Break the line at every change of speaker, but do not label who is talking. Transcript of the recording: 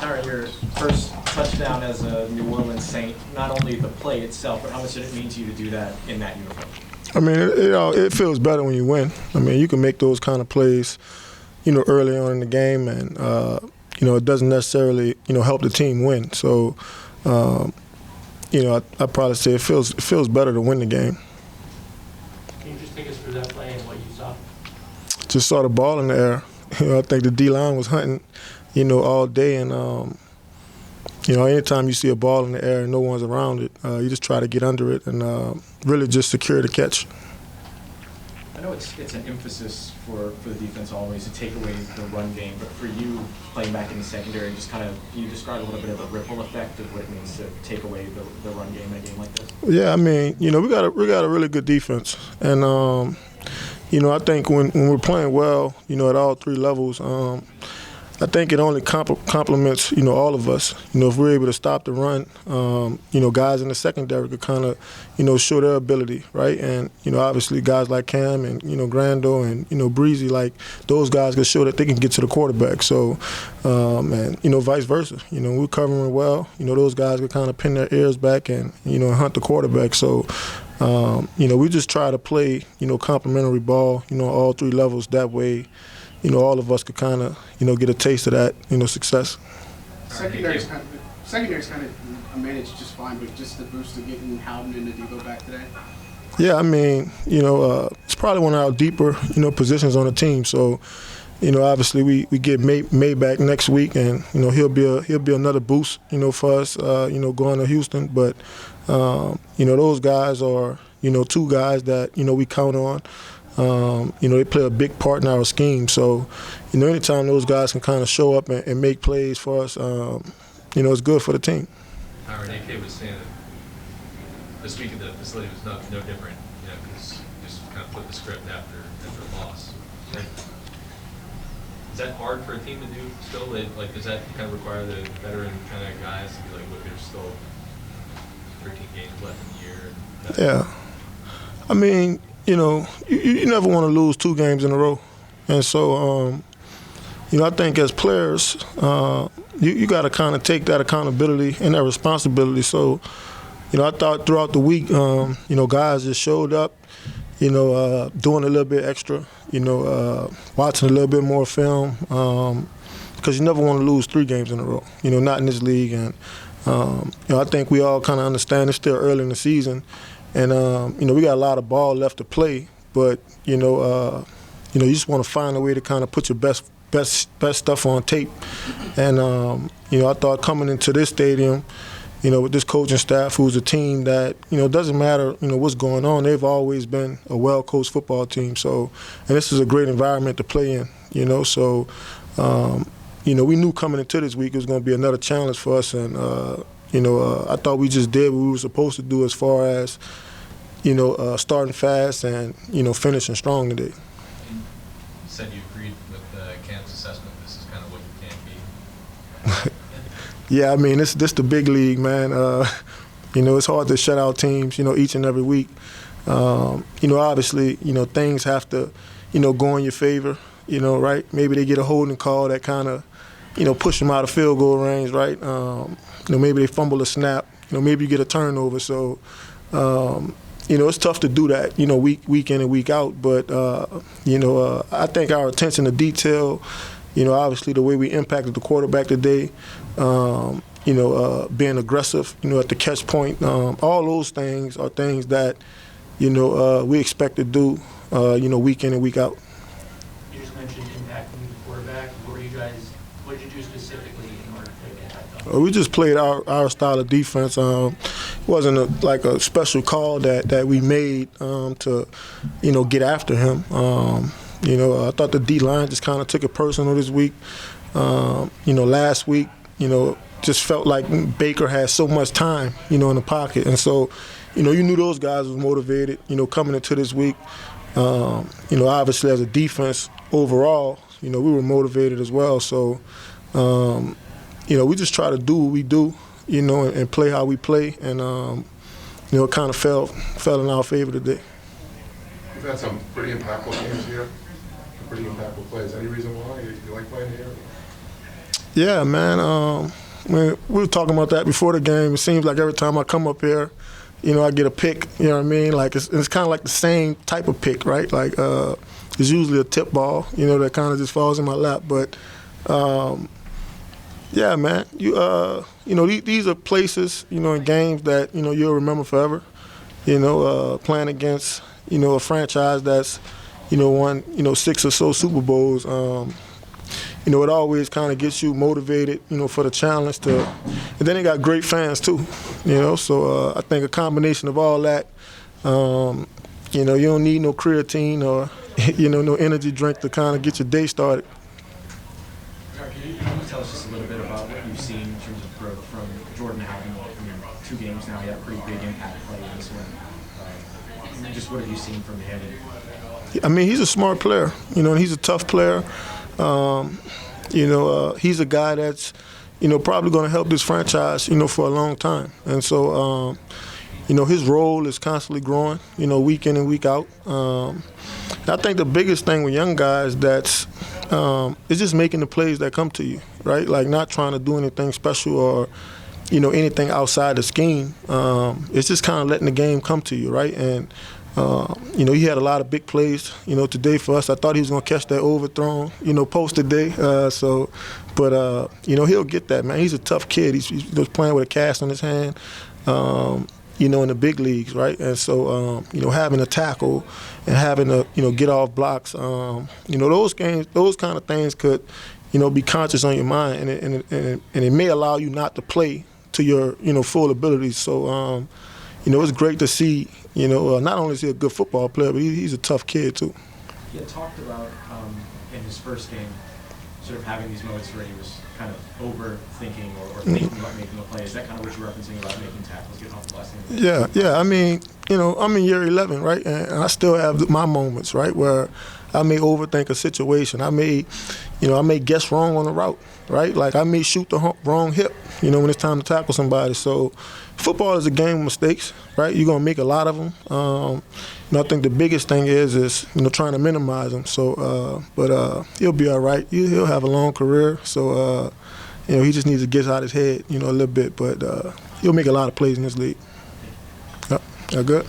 Tyrann, your first touchdown as a New Orleans Saint, not only the play itself, but how much did it mean to you to do that in that uniform?
I mean, it feels better when you win. I mean, you can make those kind of plays, early on in the game, and it doesn't necessarily, help the team win. So, I'd probably say it feels better to win the game.
Can you just take us through that play and what you saw?
Just saw the ball in the air. I think the D-line was hunting, all day, and anytime you see a ball in the air and no one's around it, you just try to get under it and really just secure the catch.
I know it's an emphasis for the defense always to take away the run game, but for you playing back in the secondary, just can you describe a little bit of the ripple effect of what it means to take away the run game in a game like this?
Yeah, I mean, we got a really good defense, and I think when we're playing well, at all three levels, I think it only complements, all of us. If we're able to stop the run, guys in the secondary could kind of, show their ability, right? And, obviously guys like Cam and, Grando and, Breezy, like those guys could show that they can get to the quarterback. So, and, vice versa. We're covering well. Those guys could kind of pin their ears back and, hunt the quarterback. So, we just try to play, complimentary ball, all three levels. That way, all of us could kind of, get a taste of that, success.
Secondary's kind of managed just fine, but just the boost of getting Howden and Adebo back today?
Yeah, I mean, it's probably one of our deeper, positions on the team. So, obviously we get May back next week, and he'll be another boost, for us, going to Houston. But those guys are, two guys that we count on. They play a big part in our scheme. So, anytime those guys can kind of show up and make plays for us, it's good for the team.
Howard, AK was saying that this week at the facility was no different, because you just kind of flip the script after a loss. Is that hard for a team to do still? Like, does that kind of require the veteran kind of guys to be like, look, there's still 13 games left in the year?
Yeah. I mean, you never want to lose 2 games in a row. And so, I think as players, you got to kind of take that accountability and that responsibility. So, I thought throughout the week, guys just showed up, doing a little bit extra, watching a little bit more film, because you never want to lose 3 games in a row, not in this league. And, I think we all kind of understand it's still early in the season. And, we got a lot of ball left to play, but, you just want to find a way to kind of put your best stuff on tape. And, I thought coming into this stadium, with this coaching staff, who's a team that, doesn't matter, what's going on, they've always been a well-coached football team. So, and this is a great environment to play in, so, we knew coming into this week it was going to be another challenge for us. And, I thought we just did what we were supposed to do as far as, starting fast and, finishing strong today.
You said you agreed with Cam's assessment. This is kind of what you can be.
Yeah, I mean, this the big league, man. It's hard to shut out teams, each and every week. Obviously, things have to, go in your favor, right? Maybe they get a holding call that kind of, push them out of field goal range, right? Maybe they fumble a snap. Maybe you get a turnover. So, it's tough to do that, week in and week out. But, I think our attention to detail, obviously the way we impacted the quarterback today, being aggressive, at the catch point, all those things are things that, we expect to do, week in and week out.
You just mentioned impacting the quarterback. What did you do specifically in order to get that done?
We just played our style of defense. It wasn't a special call that we made to, get after him. I thought the D-line just kind of took it personal this week. Last week, just felt like Baker had so much time, in the pocket. And so, you knew those guys was motivated, coming into this week. Obviously as a defense overall, we were motivated as well. So, we just try to do what we do, and play how we play. And, it kind of fell in our favor today.
You've had some pretty impactful games here, pretty impactful plays. Any reason why you like playing here?
Yeah, man. We were talking about that before the game. It seems like every time I come up here, I get a pick. You know what I mean? Like it's kind of like the same type of pick, right? Like it's usually a tip ball, that kind of just falls in my lap. But yeah, man. These are places, in games that you'll remember forever. Playing against a franchise that's won 6 or so Super Bowls. It always kind of gets you motivated, for the challenge to, and then they got great fans too, So I think a combination of all that, you don't need no creatine or, no energy drink to kind of get your day started.
Can you tell us just a little bit about what you've seen in terms of growth from Jordan Howden? 2 games now, he had a pretty big impact play in this one. Just what have you seen from him?
I mean, he's a smart player, and he's a tough player. He's a guy that's, probably going to help this franchise, for a long time. And so, his role is constantly growing, week in and week out. I think the biggest thing with young guys that's is just making the plays that come to you, right? Like not trying to do anything special or, anything outside the scheme. It's just kind of letting the game come to you, right? And he had a lot of big plays, today for us. I thought he was going to catch that overthrown, post today. But he'll get that, man. He's a tough kid. He's playing with a cast on his hand, in the big leagues, right? And so, having a tackle and having to, get off blocks, those kind of things could, be conscious on your mind, and it may allow you not to play to your, full abilities. So, it's great to see, not only is he a good football player, but he's a tough kid too.
He had talked about in his first game, sort of having these moments where he was kind of overthinking or thinking about making a play. Is that kind of what you're referencing about making tackles, getting off the blessing?
Yeah. I mean, I'm in year 11, right? And I still have my moments, right, where I may overthink a situation. I may guess wrong on the route, right? Like I may shoot the wrong hip, when it's time to tackle somebody. So football is a game of mistakes, right? You're going to make a lot of them. I think the biggest thing is trying to minimize them. So, but he'll be all right. He'll have a long career. So, he just needs to get out his head, a little bit. But he'll make a lot of plays in this league. Yep. Good?